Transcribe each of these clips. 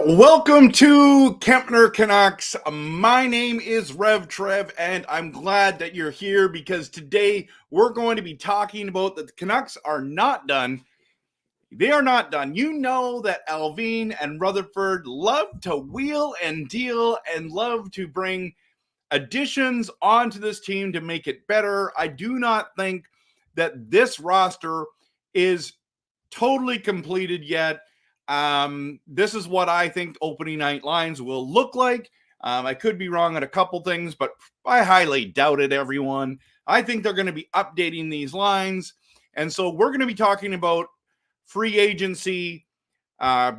Welcome to Kempner Canucks. My name is RevTrev, and I'm glad that you're here because today we're going to be talking about that the Canucks are not done. They are not done. You know that Allvin and Rutherford love to wheel and deal and love to bring additions onto this team to make it better. I do not think that this roster is totally completed yet. This is what I think opening night lines will look like. I could be wrong on a couple things, but I highly doubt it, everyone. I think they're going to be updating these lines. And so we're going to be talking about free agency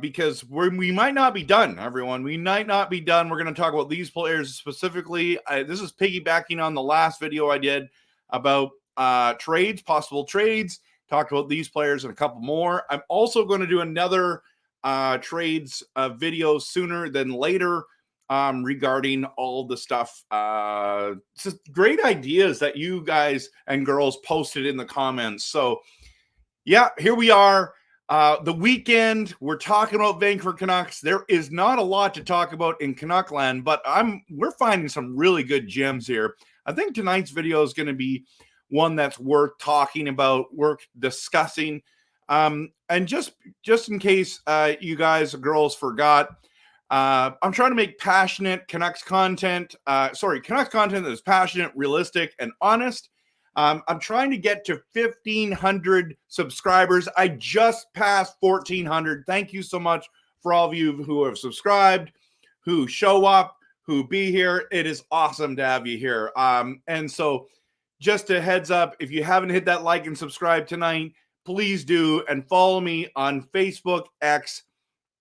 because we might not be done, everyone. We might not be done. We're going to talk about these players specifically. This is piggybacking on the last video I did about trades, possible trades. Talked about these players and a couple more. I'm also going to do another trades video sooner than later regarding all the stuff. Just great ideas that you guys and girls posted in the comments. So yeah, here we are. The weekend, we're talking about Vancouver Canucks. There is not a lot to talk about in Canuckland, but we're finding some really good gems here. I think tonight's video is going to be one that's worth talking about, worth discussing. And just in case you guys, girls, forgot, I'm trying to make passionate Canucks content. Canucks content that is passionate, realistic, and honest. I'm trying to get to 1,500 subscribers. I just passed 1,400. Thank you so much for all of you who have subscribed, who show up, who be here. It is awesome to have you here. And so just a heads up, if you haven't hit that like and subscribe tonight, please do, and follow me on Facebook, X,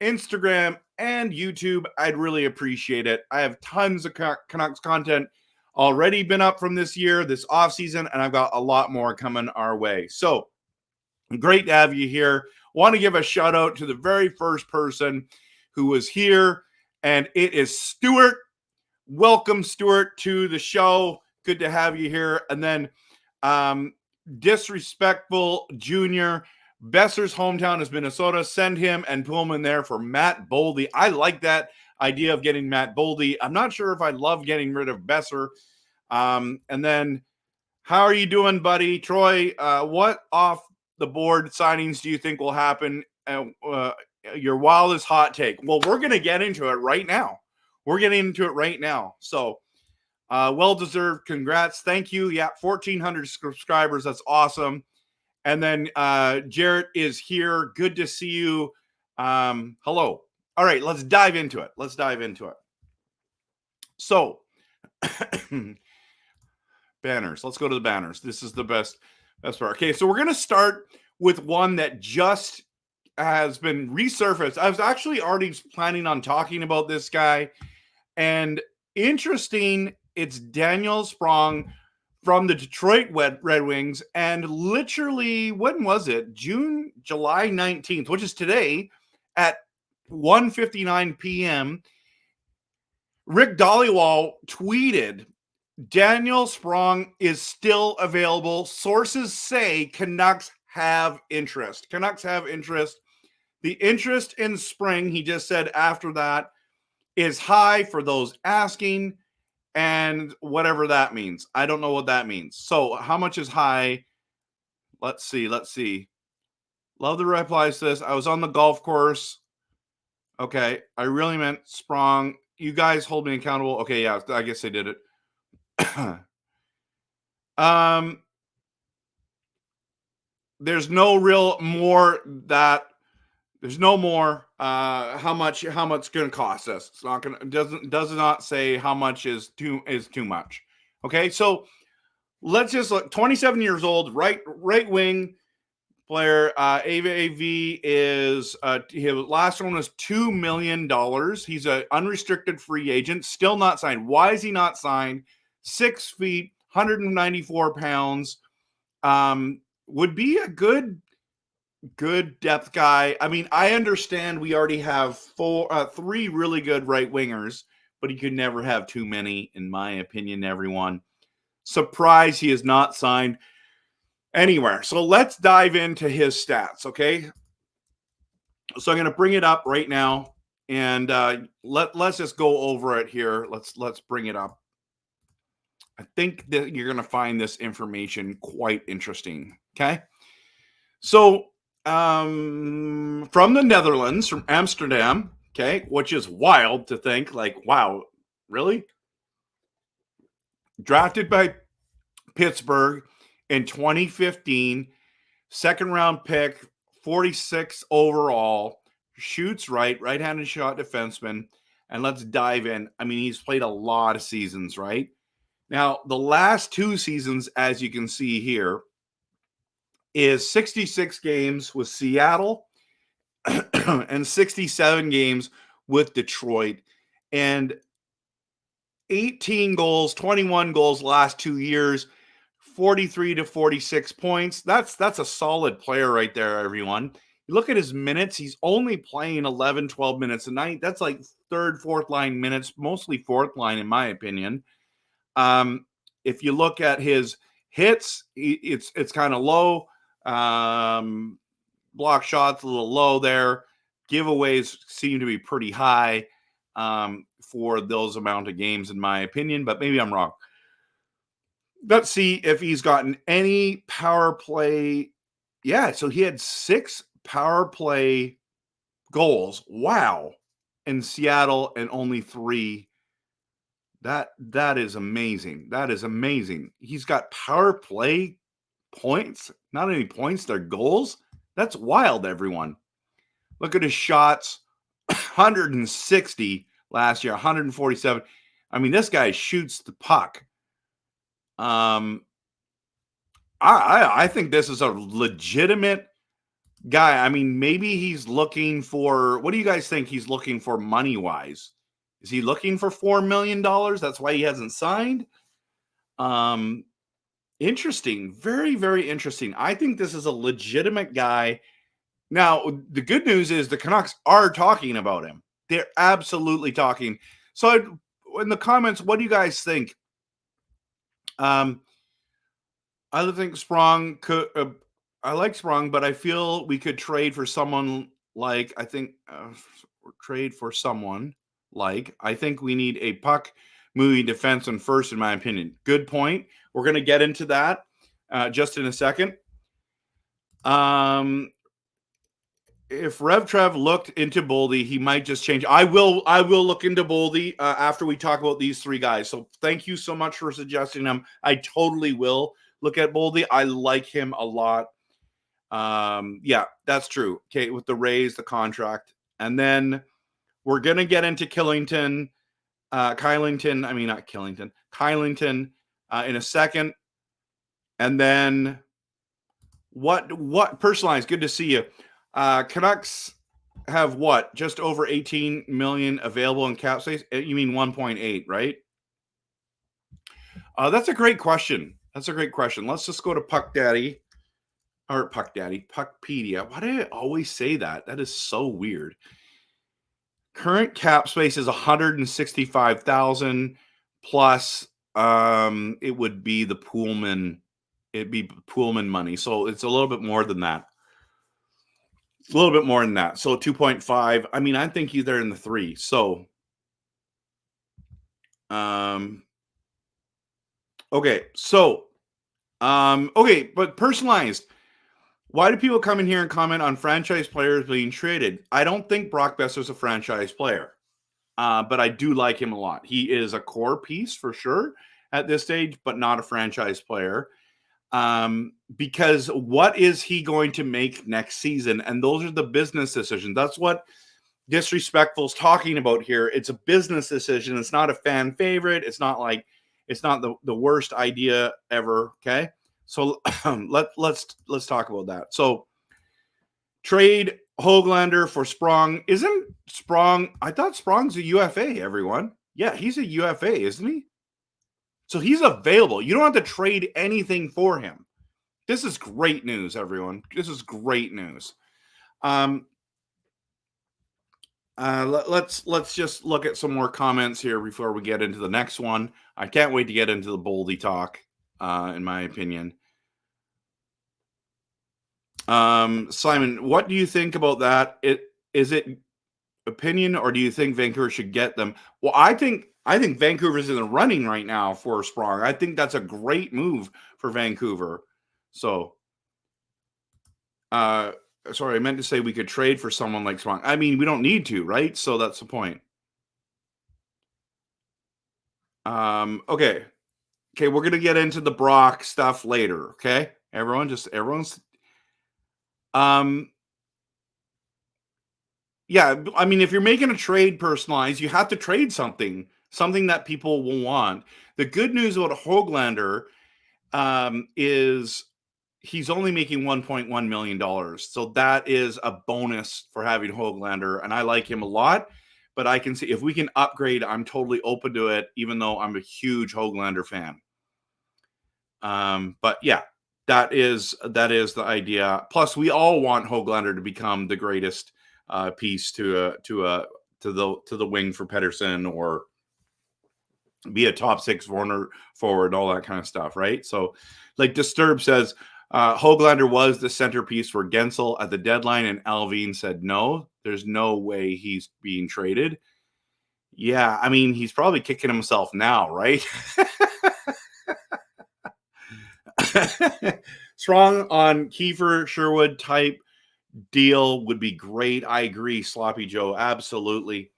Instagram, and YouTube. I'd really appreciate it. I have tons of Canucks content already been up from this year, this offseason, and I've got a lot more coming our way. So great to have you here. Want to give a shout out to the very first person who was here, and it is Stuart. Welcome, Stuart, to the show. Good to have you here. And then Disrespectful Junior, Besser's hometown is Minnesota. Send him and Pullman there for Matt Boldy. I like that idea of getting Matt Boldy. I'm not sure if I love getting rid of Besser. And then, how are you doing, buddy? Troy, what off the board signings do you think will happen? Your wildest hot take. Well, we're going to get into it right now. So, well-deserved. Congrats. Thank you. Yeah, 1,400 subscribers. That's awesome. And then Jarrett is here. Good to see you. Hello. All right, let's dive into it. So, banners. Let's go to the banners. This is the best part. Okay, so we're going to start with one that just has been resurfaced. I was actually already planning on talking about this guy. And interesting, it's Daniel Sprong from the Detroit Red Wings. And literally, when was it? July 19th, which is today at 1:59 p.m., Rick Dhaliwal tweeted, Daniel Sprong is still available. Sources say Canucks have interest. The interest in Spring, he just said after that, is high for those asking, and whatever that means. I don't know what that means. So how much is high? Let's see. Love the replies to this. I was on the golf course. Okay, I really meant Sprong. You guys hold me accountable. Okay, yeah, I guess I did it. There's no real more that there's no more how much it's going to cost us. It's not going to does not say how much is too much. Okay, so let's just look. 27 years old, right wing player. AV is his last one was $2 million. He's an unrestricted free agent, still not signed. Why is he not signed? 6 feet, 194 pounds. Would be a good depth guy. I mean, I understand we already have three really good right wingers, but he could never have too many, in my opinion, everyone. Surprised he is not signed anywhere. So let's dive into his stats, okay? So I'm going to bring it up right now. And let's just go over it here. Let's bring it up. I think that you're going to find this information quite interesting. Okay. So from the Netherlands, from Amsterdam, okay, which is wild to think, like, wow, really? Drafted by Pittsburgh in 2015, second round pick, 46 overall, shoots right-handed shot defenseman. And let's dive in. I mean, he's played a lot of seasons, right? Now, the last 2 seasons, as you can see here, is 66 games with Seattle and 67 games with Detroit. And 18 goals, 21 goals last 2 years, 43 to 46 points. That's a solid player right there, everyone. You look at his minutes, he's only playing 11, 12 minutes a night. That's like third, fourth line minutes, mostly fourth line, in my opinion. If you look at his hits, it's kind of low. Block shots a little low there. Giveaways seem to be pretty high for those amount of games, in my opinion, but maybe I'm wrong. Let's see if he's gotten any power play. Yeah, so he had 6 power play goals. Wow. In Seattle, and only 3. That is amazing. That is amazing. He's got power play points. Not any points, they're goals. That's wild, everyone. Look at his shots. 160 last year, 147. I mean, this guy shoots the puck. I think this is a legitimate guy. I mean, maybe he's looking for, what do you guys think he's looking for money-wise? Is he looking for $4 million? That's why he hasn't signed? Interesting. Very, very interesting. I think this is a legitimate guy. Now, the good news is the Canucks are talking about him. They're absolutely talking. So in the comments, what do you guys think? I think Sprong could. I like Sprong, but I feel we could trade for someone like. I think we need a puck moving defenseman first, in my opinion. Good point. We're going to get into that just in a second. If RevTrev looked into Boldy, he might just change. I will look into Boldy after we talk about these 3 guys. So thank you so much for suggesting them. I totally will look at Boldy. I like him a lot. Yeah, that's true. Okay, with the raise, the contract. And then we're going to get into Kylington in a second. And then what personalized, good to see you. Canucks have what? Just over 18 million available in cap space? You mean 1.8, right? That's a great question. Let's just go to Puckpedia. Why do I always say that? That is so weird. Current cap space is 165,000 plus it would be the Pullman. It'd be Pullman money. So it's a little bit more than that. A little bit more than that. So 2.5. I mean, I think he's there in the 3. So okay. So okay, but personalized. Why do people come in here and comment on franchise players being traded? I don't think Brock Besser's a franchise player, but I do like him a lot. He is a core piece for sure at this stage, but not a franchise player. Because what is he going to make next season? And those are the business decisions. That's what Disrespectful is talking about here. It's a business decision. It's not a fan favorite. It's not the worst idea ever. Okay. So let's talk about that. So trade Höglander for Sprong. Isn't Sprong? I thought Sprong's a UFA, everyone. Yeah, he's a UFA, isn't he? So he's available. You don't have to trade anything for him. This is great news, everyone. This is great news. Let's just look at some more comments here before we get into the next one. I can't wait to get into the Boldy talk, in my opinion. Simon, what do you think about that? Is it opinion, or do you think Vancouver should get them? Well, I think Vancouver's in the running right now for Sprong. I think that's a great move for Vancouver. So, sorry, I meant to say we could trade for someone like Sprong. I mean, we don't need to, right? So that's the point. Okay, we're gonna get into the Brock stuff later. Okay, everyone's. Yeah, I mean, if you're making a trade personalized, you have to trade something that people will want. The good news about Höglander is he's only making $1.1 million. So that is a bonus for having Höglander, and I like him a lot. But I can see if we can upgrade, I'm totally open to it, even though I'm a huge Höglander fan. But yeah, that is the idea. Plus, we all want Höglander to become the greatest piece to the wing for Pettersson, or be a top six forward, all that kind of stuff, right? So, like Disturb says, Höglander was the centerpiece for Gensel at the deadline, and Allvin said no, there's no way he's being traded. Yeah, I mean, he's probably kicking himself now, right? Strong on Kiefer Sherwood type deal would be great. I agree, Sloppy Joe. Absolutely.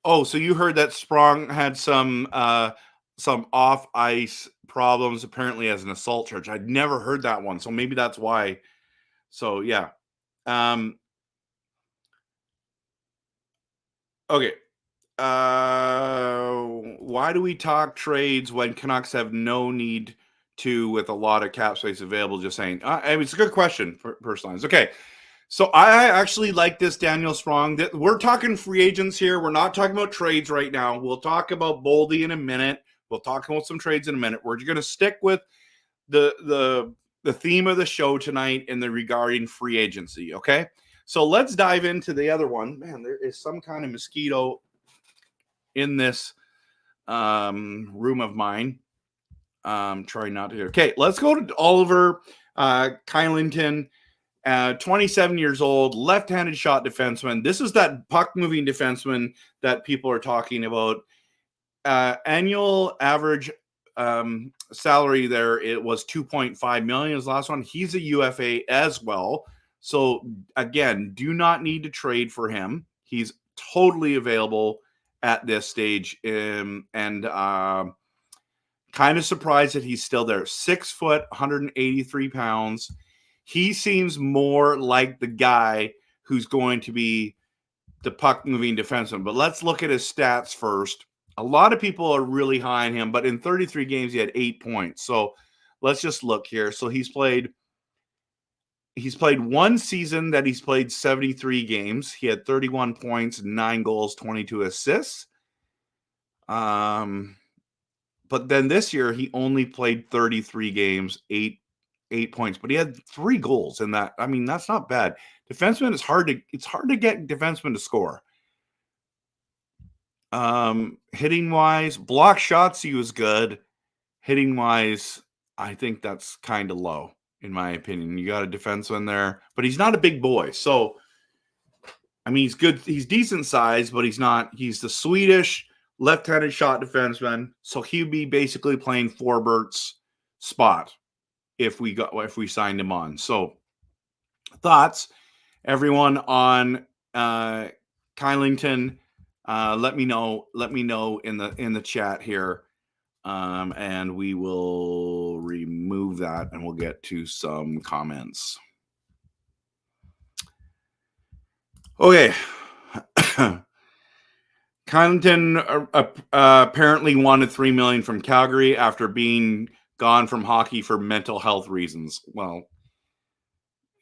Oh, so you heard that Sprong had some off ice problems, apparently as an assault charge. I'd never heard that one, so maybe that's why. So yeah. Okay. Why do we talk trades when Canucks have no need to, with a lot of cap space available? Just saying. I mean, it's a good question for personalized. Okay. So I actually like this Daniel Sprong. We're talking free agents here. We're not talking about trades right now. We'll talk about Boldy in a minute. We'll talk about some trades in a minute. We're going to stick with the theme of the show tonight in the regarding free agency. Okay. So let's dive into the other one. Man, there is some kind of mosquito in this room of mine. Trying not to. Okay, let's go to Oliver Kylington, 27 years old, left-handed shot defenseman. This is that puck-moving defenseman that people are talking about. Annual average salary there, it was $2.5 million. His last one. He's a UFA as well. So again, do not need to trade for him. He's totally available at this stage, and kind of surprised that he's still there. 6 foot, 183 pounds. He seems more like the guy who's going to be the puck-moving defenseman. But let's look at his stats first. A lot of people are really high on him, but in 33 games, he had 8 points. So let's just look here. So he's played one season that he's played 73 games. He had 31 points, 9 goals, 22 assists. But then this year, he only played 33 games, 8 points, but he had 3 goals in that. I mean, that's not bad. Defenseman it's hard to get defensemen to score. Hitting wise, block shots, he was good. Hitting wise, I think that's kind of low, in my opinion. You got a defenseman there, but he's not a big boy. So, I mean, he's good. He's decent size, but he's the Swedish left-handed shot defenseman. So he'd be basically playing Forbert's spot if we signed him on. So thoughts, everyone, on Kylington. Let me know in the chat here, and we will remove that, and we'll get to some comments. Okay. Kylington apparently wanted $3 million from Calgary after being gone from hockey for mental health reasons. Well,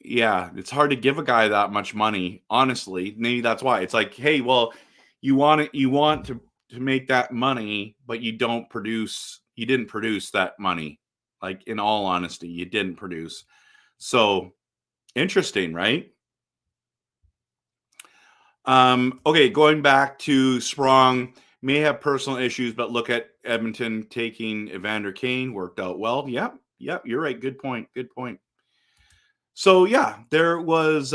yeah, it's hard to give a guy that much money, honestly. Maybe that's why. It's like, hey, well, you want to make that money, but you didn't produce that money. Like, in all honesty, you didn't produce. So interesting, right? Okay, going back to Sprong, may have personal issues, but look at Edmonton taking Evander Kane, worked out well. Yep, you're right. Good point. So yeah, there was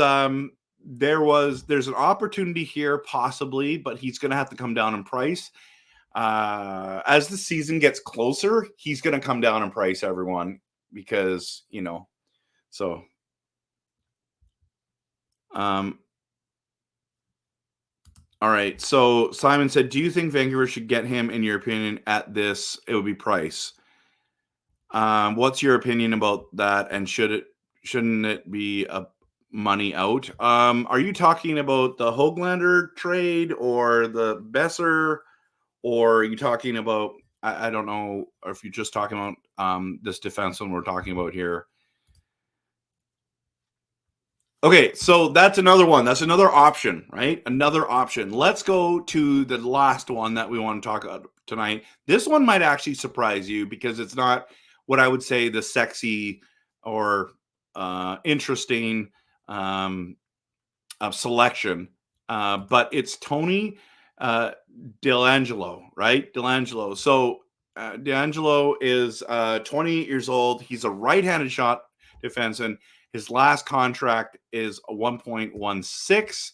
there's an opportunity here possibly, but he's going to have to come down in price. As the season gets closer, he's going to come down in price, everyone, because, so. All right. So Simon said, do you think Vancouver should get him, in your opinion, at this? It would be price. What's your opinion about that? And shouldn't it be a money out? Are you talking about the Höglander trade or the Besser, or are you talking about, I don't know if you're just talking about this defenseman we're talking about here. Okay, so that's another one. That's another option, right? Another option. Let's go to the last one that we want to talk about tonight. This one might actually surprise you because it's not what I would say the sexy or interesting selection, but it's Tony DeAngelo, right? DeAngelo. So DeAngelo is 28 years old. He's a right-handed shot defenseman. His last contract is a 1.16,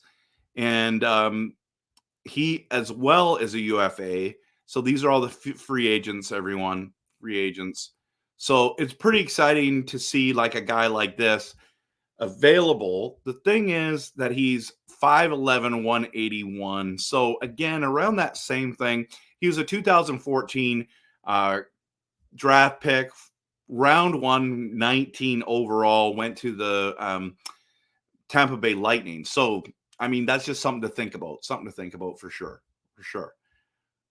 and he as well is a UFA. So these are all the free agents, everyone, free agents. So it's pretty exciting to see like a guy like this available. The thing is that he's 5'11", 181. So again, around that same thing. He was a 2014 draft pick, round 1, 19 overall, went to the Tampa Bay Lightning. So, I mean, that's just something to think about. Something to think about for sure. For sure.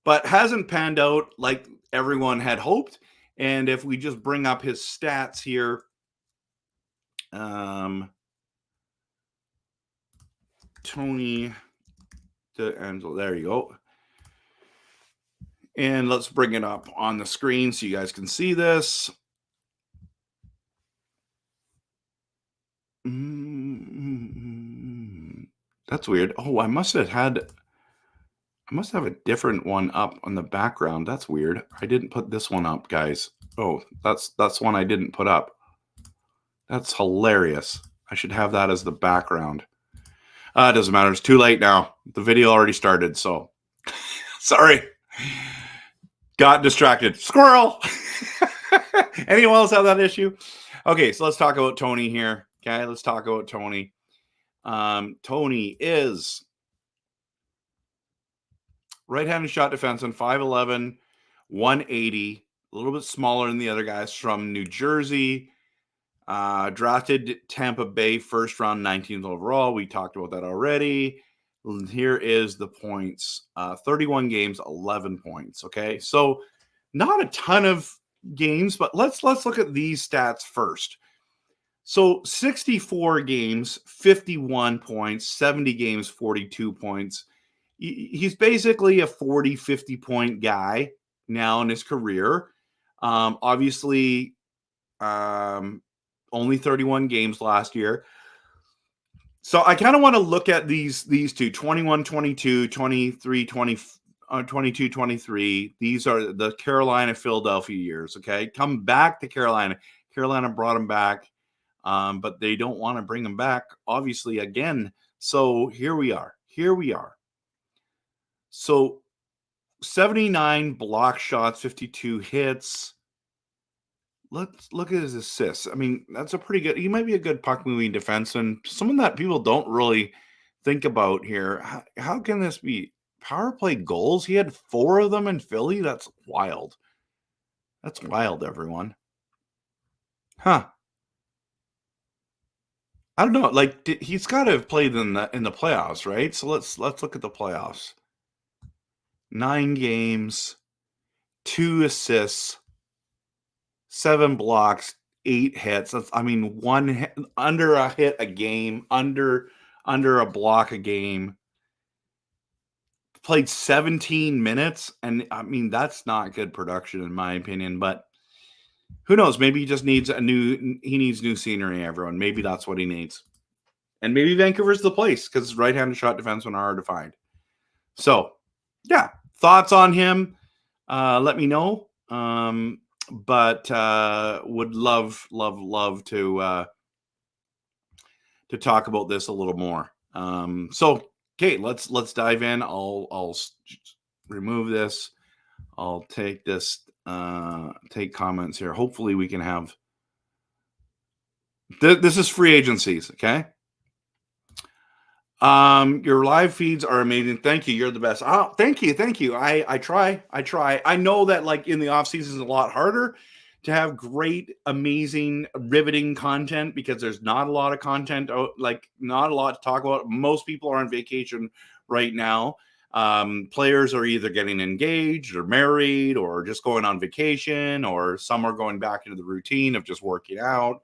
But hasn't panned out like everyone had hoped. And if we just bring up his stats here, Tony DeAngelo, there you go. And let's bring it up on the screen so you guys can see this. That's weird. Oh, I must have a different one up on the background. That's weird. I didn't put this one up, guys. Oh, that's one I didn't put up. That's hilarious. I should have that as the background. It doesn't matter. It's too late now. The video already started, so sorry. Got distracted. Squirrel. Anyone else have that issue? Okay, so let's talk about Tony here. Okay, let's talk about Tony. Tony is right-handed shot defenseman, 5'11", 180, a little bit smaller than the other guys, from New Jersey. Drafted Tampa Bay first round, 19th overall. We talked about that already. Here is the points. 31 games, 11 points. Okay, so not a ton of games, but let's look at these stats first. So 64 games, 51 points, 70 games, 42 points. He's basically a 40, 50 point guy now in his career. Obviously, only 31 games last year. So I kind of want to look at these two, 21, 22, 23, 22, 23. These are the Carolina, Philadelphia years, okay? Come back to Carolina. Carolina brought him back, but they don't want to bring him back, obviously, again. So here we are. So 79 block shots, 52 hits. Let's look at his assists. I mean, that's a pretty good. He might be a good puck moving defenseman. Someone that people don't really think about here. How can this be? Power play goals. He had 4 of them in Philly. That's wild. That's wild, everyone. Huh? I don't know. Like he's got to have played in the playoffs, right? So let's look at the playoffs. 9 games, 2 assists. 7 blocks, 8 hits. That's, I mean, 1 hit, under a hit a game, under a block a game. Played 17 minutes, and I mean that's not good production in my opinion. But who knows? Maybe he just needs new scenery. Everyone, maybe that's what he needs, and maybe Vancouver's the place because right-handed shot defensemen are hard to find. So, yeah, thoughts on him? Let me know. But would love to talk about this a little more. So okay, let's dive in. I'll remove this. I'll take this. Take comments here. Hopefully, we can have. This is free agencies. Okay. Your live feeds are amazing. Thank you. You're the best. Oh, thank you. I try. I know that like in the off season is a lot harder to have great, amazing, riveting content because there's not a lot of content, like not a lot to talk about. Most people are on vacation right now. Players are either getting engaged or married or just going on vacation, or some are going back into the routine of just working out,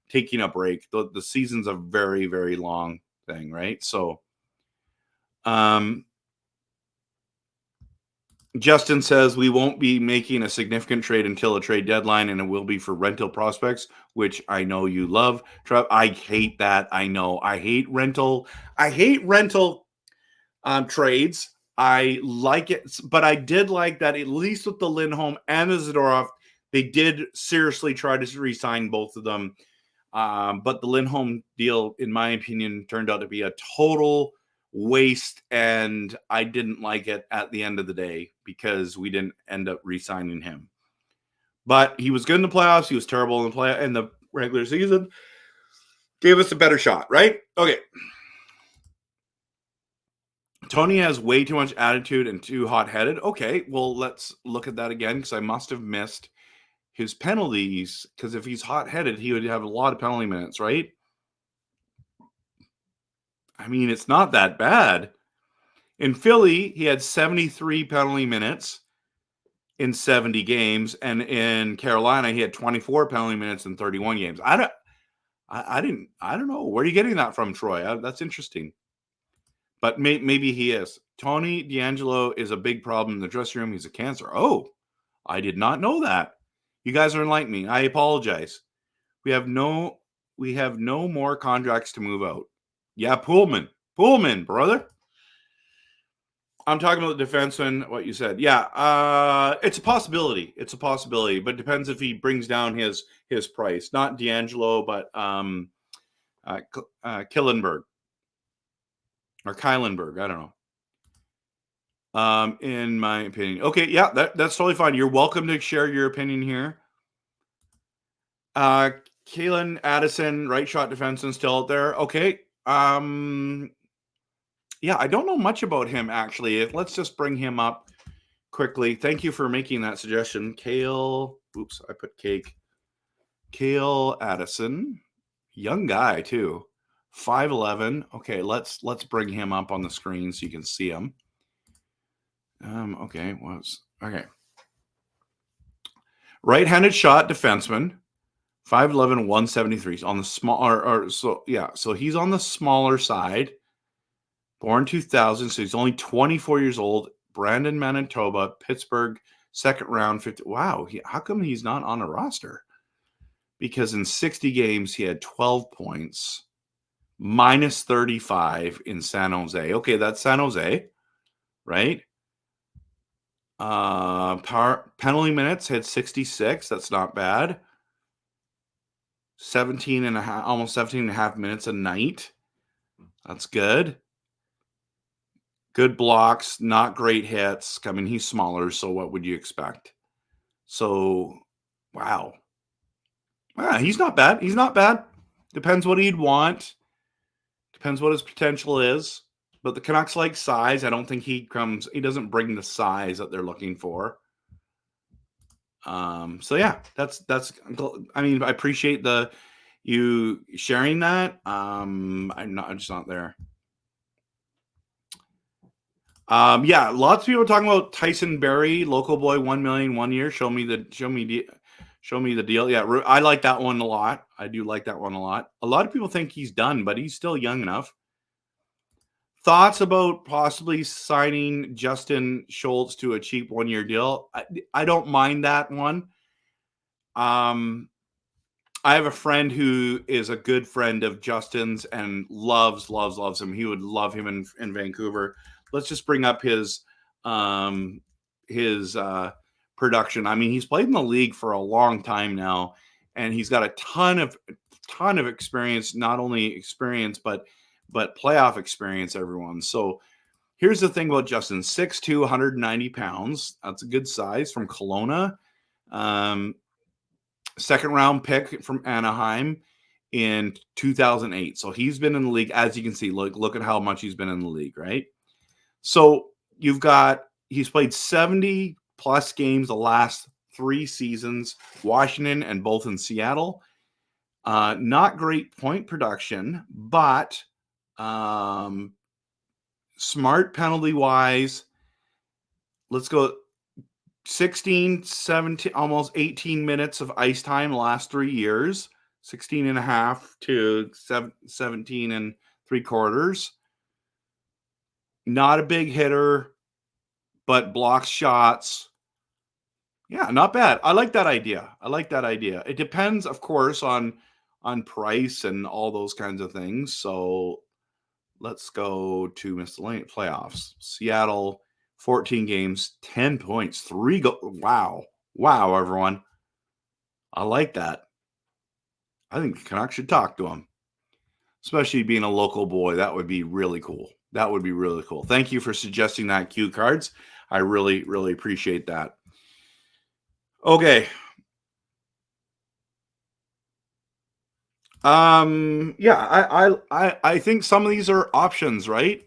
taking a break. The season's a very, very long thing, right? So Justin says we won't be making a significant trade until a trade deadline, and it will be for rental prospects, which I know you love. I hate that. I know. I hate rental trades. I like it, but I did like that at least with the Lindholm and the Zadorov, they did seriously try to re-sign both of them. But the Lindholm deal, in my opinion, turned out to be a total waste, and I didn't like it at the end of the day because we didn't end up re-signing him. But he was good in the playoffs. He was terrible in the regular season. Gave us a better shot, right? Okay. Tony has way too much attitude and too hot-headed. Okay, well, let's look at that again because I must have missed his penalties, because if he's hot-headed, he would have a lot of penalty minutes, right? I mean, it's not that bad. In Philly, he had 73 penalty minutes in 70 games, and in Carolina, he had 24 penalty minutes in 31 games. I don't know. Where are you getting that from, Troy? That's interesting. But maybe he is. Tony DeAngelo is a big problem in the dressing room. He's a cancer. Oh, I did not know that. You guys are enlightening me. I apologize. We have no more contracts to move out. Yeah, Pullman, brother. I'm talking about the defenseman, what you said. Yeah, it's a possibility. But it depends if he brings down his price. Not DeAngelo, but Killenberg or Kylenberg. I don't know. In my opinion. Okay, yeah, that's totally fine. You're welcome to share your opinion here. Kalen Addison, right shot defenseman, still out there. Okay. Yeah, I don't know much about him, actually. Let's just bring him up quickly. Thank you for making that suggestion. Cale, oops, I put cake. Cale Addison, young guy, too. 5'11". Okay, let's bring him up on the screen so you can see him. Okay. Right-handed shot defenseman. 5'11", 173. On the small, so he's on the smaller side. Born 2000, so he's only 24 years old. Brandon, Manitoba, Pittsburgh, second round, 50. Wow, how come he's not on a roster? Because in 60 games, he had 12 points, minus 35 in San Jose. Okay, that's San Jose, right? Penalty minutes, had 66. That's not bad. 17 and a half, almost 17 and a half minutes a night. That's good. Good blocks, not great hits. I mean, he's smaller, so what would you expect? So, wow. He's not bad. Depends what he'd want. Depends what his potential is. But the Canucks like size. I don't think he doesn't bring the size that they're looking for. So yeah, that's. I mean, I appreciate you sharing that. I'm just not there. Yeah, lots of people are talking about Tyson Berry, local boy, $1 million 1 year. Show me the deal. Yeah, I like that one a lot. I do like that one a lot. A lot of people think he's done, but he's still young enough. Thoughts about possibly signing Justin Schultz to a cheap 1 year deal? I don't mind that one. I have a friend who is a good friend of Justin's and loves him. He would love him in Vancouver. Let's just bring up his production. I mean, he's played in the league for a long time now, and he's got a ton of experience. Not only experience, but but playoff experience, everyone. So here's the thing about Justin: 6'2", 190 pounds. That's a good size from Kelowna. Second round pick from Anaheim in 2008. So he's been in the league, as you can see. Look at how much he's been in the league, right? So he's played 70 plus games the last 3 seasons, Washington and both in Seattle. Not great point production, but smart penalty wise. Let's go 16, 17, almost 18 minutes of ice time the last 3 years, 16 and a half to 17 and 3/4. Not a big hitter, but blocks shots. Yeah, not bad. I like that idea. It depends, of course, on price and all those kinds of things. So let's go to miscellaneous playoffs. Seattle, 14 games, 10 points, 3 goals. Wow, everyone. I like that. I think the Canucks should talk to him, especially being a local boy. That would be really cool. Thank you for suggesting that, cue cards. I really, really appreciate that. Okay. Yeah, I think some of these are options, right?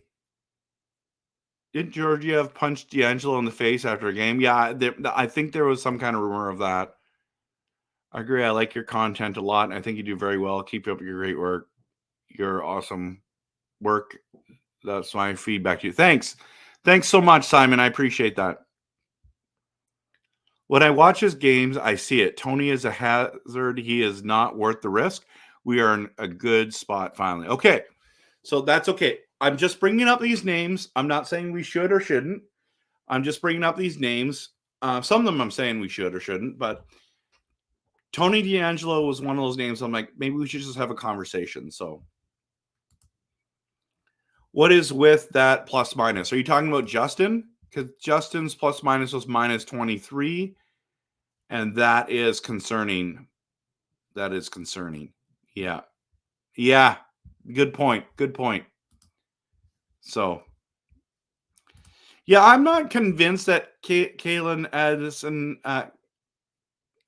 Didn't Georgiev punch DeAngelo in the face after a game? Yeah, I think there was some kind of rumor of that. I agree. I like your content a lot, and I think you do very well. Keep up your great work. Your awesome work. That's my feedback to you. Thanks so much, Simon. I appreciate that. When I watch his games, I see it. Tony is a hazard. He is not worth the risk. We are in a good spot finally. Okay, so that's okay. I'm just bringing up these names. I'm not saying we should or shouldn't. I'm just bringing up these names. Some of them I'm saying we should or shouldn't, but Tony DeAngelo was one of those names I'm like, maybe we should just have a conversation. So what is with that plus minus? Are you talking about Justin? Because Justin's plus minus was minus 23, and that is concerning. Yeah. Good point. So, yeah, I'm not convinced that Kalen Addison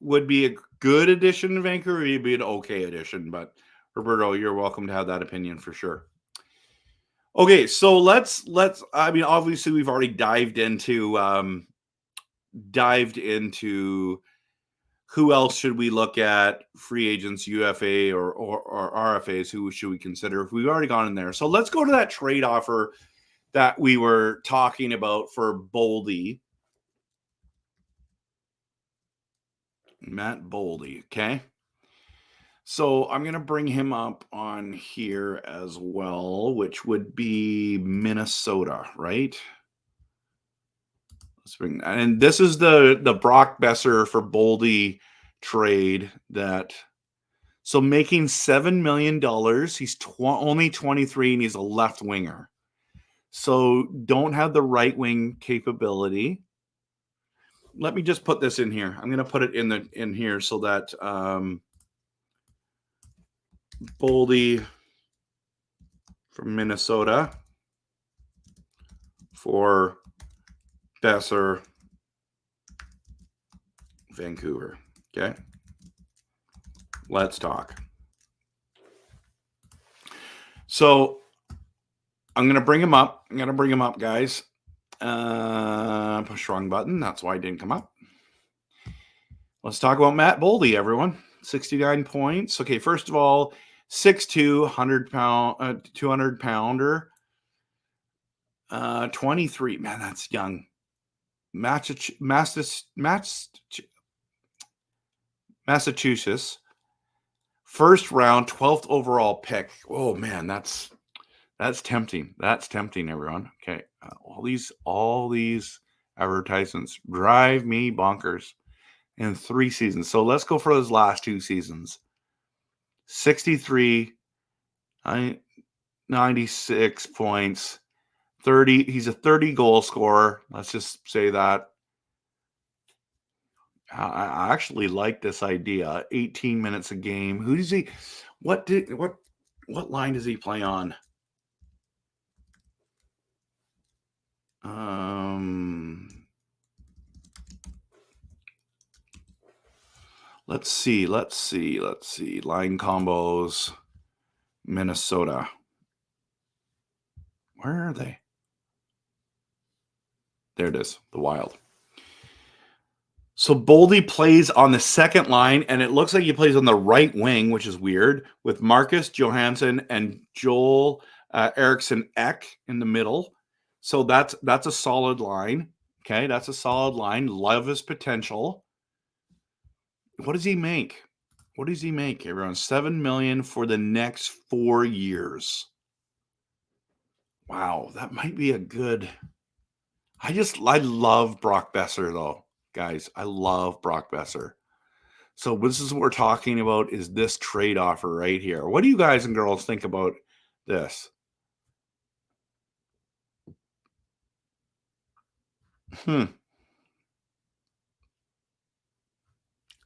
would be a good addition to Vancouver. He'd be an okay addition, but Roberto, you're welcome to have that opinion for sure. Okay, so let's. I mean, obviously, we've already dived into who else should we look at? Free agents, UFA or RFAs? Who should we consider? We've already gone in there. So let's go to that trade offer that we were talking about for Boldy. Matt Boldy, okay? So I'm going to bring him up on here as well, which would be Minnesota, right? Let's bring, and this is the Brock Besser for Boldy trade that. So making $7 million, he's only 23 and he's a left winger. So don't have the right wing capability. Let me just put this in here. I'm going to put it in here so that Boldy from Minnesota for Besser, Vancouver. Okay. Let's talk. So I'm going to bring him up. Guys. Push wrong button. That's why it didn't come up. Let's talk about Matt Boldy, everyone. 69 points. Okay, first of all, 6'2", 200 pounder. 23. Man, that's young. Massachusetts. First round, 12th overall pick. Oh man, that's tempting. That's tempting, everyone. Okay, all these advertisements drive me bonkers. In 3 seasons. So let's go for those last 2 seasons. 63, 96 points, 30. He's a 30 goal scorer. Let's just say that. I actually like this idea. 18 minutes a game. Who does he? What line does he play on? Let's see. Line combos. Minnesota. Where are they? There it is. The Wild. So Boldy plays on the second line, and it looks like he plays on the right wing, which is weird, with Marcus Johansson and Joel Eriksson Ek in the middle. So that's a solid line. Okay, that's a solid line. Love his potential. What does he make? What does he make? Around $7 million for the next 4 years. Wow, that might be a good. I love Brock Besser though, guys. I love Brock Besser. So this is what we're talking about, is this trade offer right here. What do you guys and girls think about this? In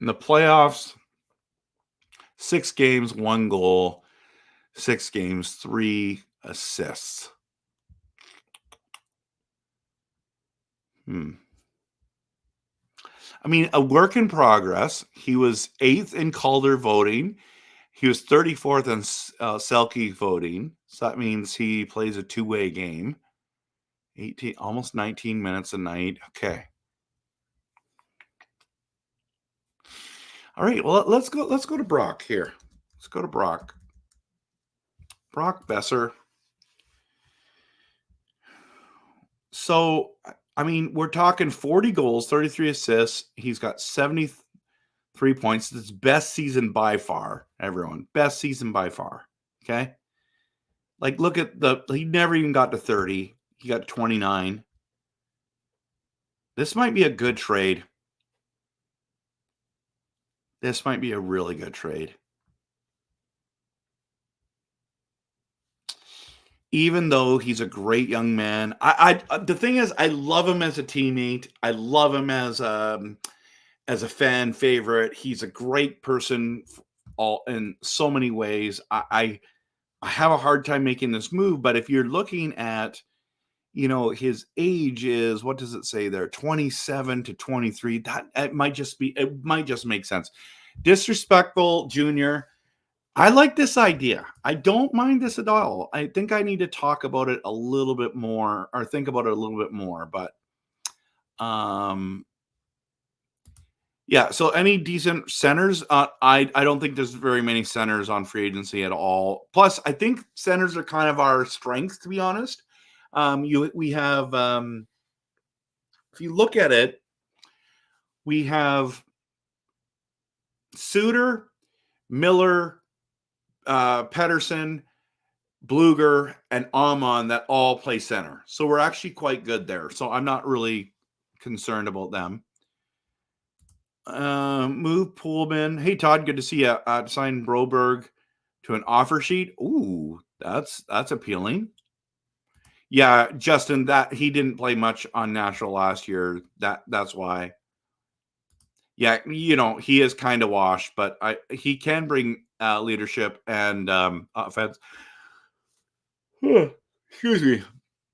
the playoffs, 6 games, 1 goal, 6 games, 3 assists. I mean, a work in progress. He was 8th in Calder voting. He was 34th in Selke voting. So that means he plays a 2-way game. 18, almost 19 minutes a night. Okay. All right. Well, let's go to Brock here. Let's go to Brock. Brock Besser. So, I mean, we're talking 40 goals, 33 assists. He's got 73 points. It's his best season by far, everyone. Best season by far. Okay. Like, look at he never even got to 30. He got 29. This might be a good trade. This might be a really good trade. Even though he's a great young man, the thing is, I love him as a teammate. I love him as a fan favorite. He's a great person, all in so many ways. I have a hard time making this move, but if you're looking at, his age is, what does it say there? 27 to 23. It might just make sense. Disrespectful Junior. I like this idea. I don't mind this at all. I think I need to talk about it a little bit more, or think about it a little bit more, but yeah. So any decent centers? I don't think there's very many centers on free agency at all. Plus, I think centers are kind of our strength, to be honest. We have, if you look at it, we have Suter, Miller, Pedersen, Bluger, and Amon that all play center. So we're actually quite good there. So I'm not really concerned about them. Move Pullman. Hey, Todd, good to see you. Sign Broberg to an offer sheet. Ooh, that's appealing. Yeah, Justin, that he didn't play much on Nashville last year. That's why. Yeah, he is kind of washed, but he can bring leadership and offense. Excuse me.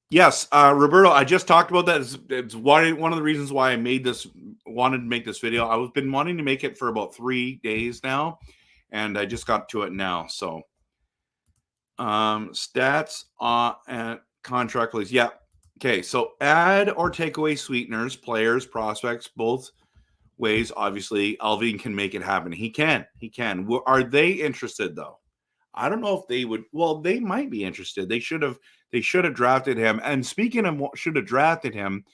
Yes, Roberto, I just talked about that. It's one of the reasons why I wanted to make this video. I've been wanting to make it for about 3 days now, and I just got to it now. So, stats and contract list. Yeah. Okay. So add or take away sweeteners, players, prospects, both ways. Obviously, Allvin can make it happen. He can. Are they interested though? I don't know if they would. Well, they might be interested. They should have drafted him. And speaking of what should have drafted him,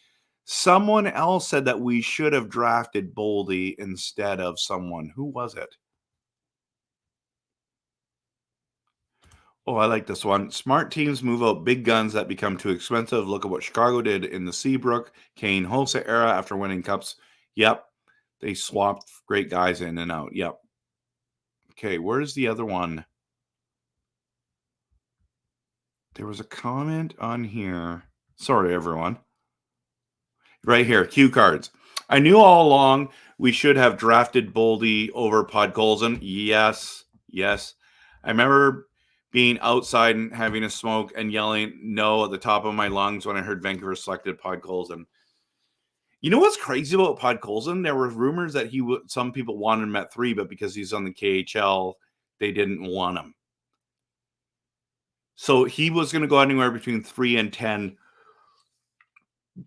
someone else said that we should have drafted Boldy instead of someone. Who was it? Oh, I like this one. Smart teams move out big guns that become too expensive. Look at what Chicago did in the Seabrook, Kane, Hossa era after winning cups. Yep. They swapped great guys in and out. Yep. Okay, where's the other one? There was a comment on here. Sorry, everyone. Right here, cue cards. I knew all along we should have drafted Boldy over Podkolzin. Yes. I remember being outside and having a smoke and yelling no at the top of my lungs when I heard Vancouver selected Podkolzin. You know what's crazy about Podkolzin? There were rumors that some people wanted him at 3, but because he's on the KHL, they didn't want him. So he was going to go anywhere between 3 and 10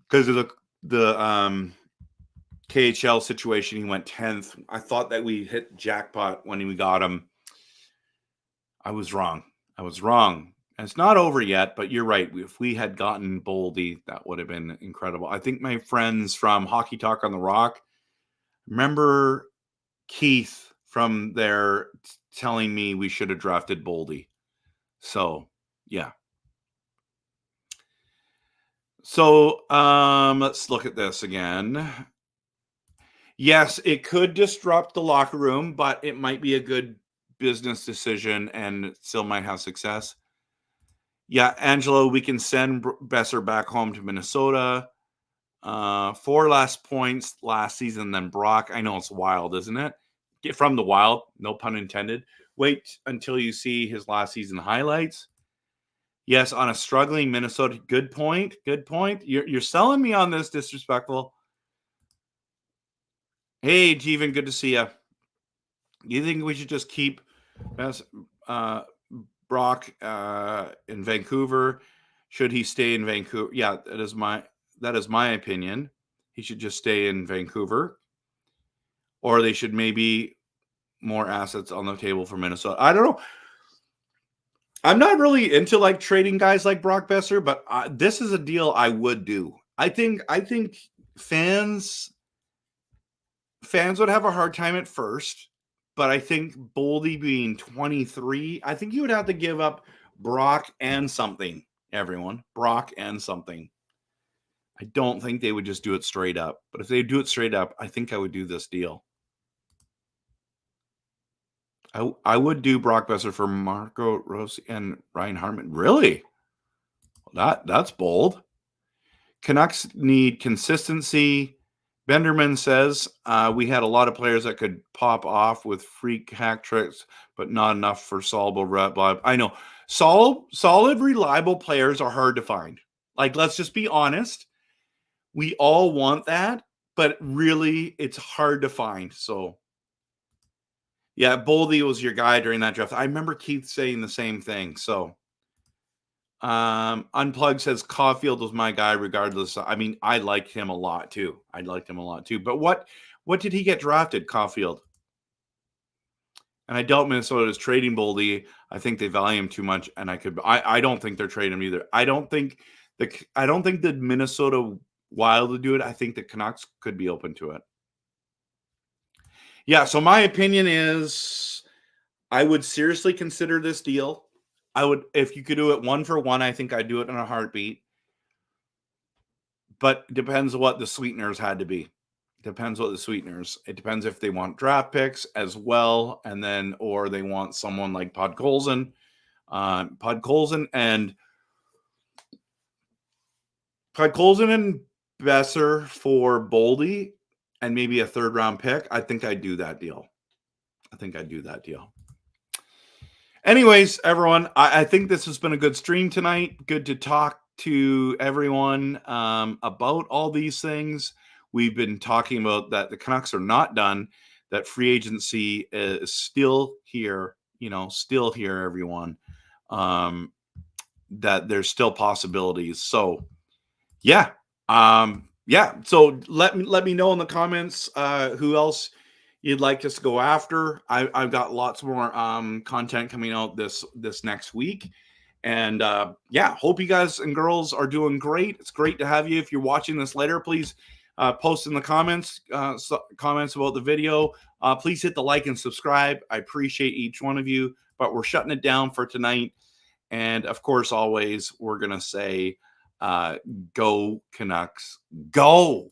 because of the KHL situation. He went 10th. I thought that we hit jackpot when we got him. I was wrong. And it's not over yet, but you're right. If we had gotten Boldy, that would have been incredible. I think my friends from Hockey Talk on the Rock, remember Keith from there telling me we should have drafted Boldy. So, yeah. So, let's look at this again. Yes, it could disrupt the locker room, but it might be a good business decision and it still might have success. Yeah, Angelo, we can send Besser back home to Minnesota. 4 less points last season than Brock. I know it's wild, isn't it? Get from the Wild, no pun intended. Wait until you see his last season highlights. Yes, on a struggling Minnesota. Good point. You're selling me on this, disrespectful. Hey, Jeevan, good to see you. You think we should just keep Brock in Vancouver? Should he stay in Vancouver? Yeah, that is my opinion. He should just stay in Vancouver, or they should maybe more assets on the table for Minnesota. I don't know. I'm not really into like trading guys like Brock Besser, but this is a deal I would do. I think fans would have a hard time at first, but I think Boldy being 23, I think you would have to give up Brock and something, everyone. Brock and something. I don't think they would just do it straight up. But if they do it straight up, I think I would do this deal. I would do Brock Besser for Marco Rossi and Ryan Hartman. Really? Well, that's bold. Canucks need consistency. Benderman says we had a lot of players that could pop off with freak hack tricks, but not enough for solid. I know. Solid, reliable players are hard to find. Like, let's just be honest. We all want that, but really, it's hard to find. So, yeah, Boldy was your guy during that draft. I remember Keith saying the same thing. So, Unplugged says Caulfield was my guy regardless. I mean, I liked him a lot too. But what did he get drafted, Caulfield? And I doubt Minnesota is trading Boldy. I think they value him too much, and I don't think they're trading him either. I don't think the Minnesota Wild would do it. I think the Canucks could be open to it. Yeah, so my opinion is I would seriously consider this deal. I would, if you could do it 1 for 1, I think I'd do it in a heartbeat. But it depends what the sweeteners had to be. It depends if they want draft picks as well, and then or they want someone like Podkolzin and Besser for Boldy and maybe a 3rd round pick. I think I'd do that deal. Anyways, everyone, I think this has been a good stream tonight. Good to talk to everyone about all these things. We've been talking about that the Canucks are not done, that free agency is still here, everyone, that there's still possibilities. So, yeah. So let me know in the comments who else you'd like us to go after. I've got lots more content coming out this next week. And hope you guys and girls are doing great. It's great to have you. If you're watching this later, please post in the comments about the video. Please hit the like and subscribe. I appreciate each one of you, but we're shutting it down for tonight. And of course, always, we're going to say, go Canucks, go.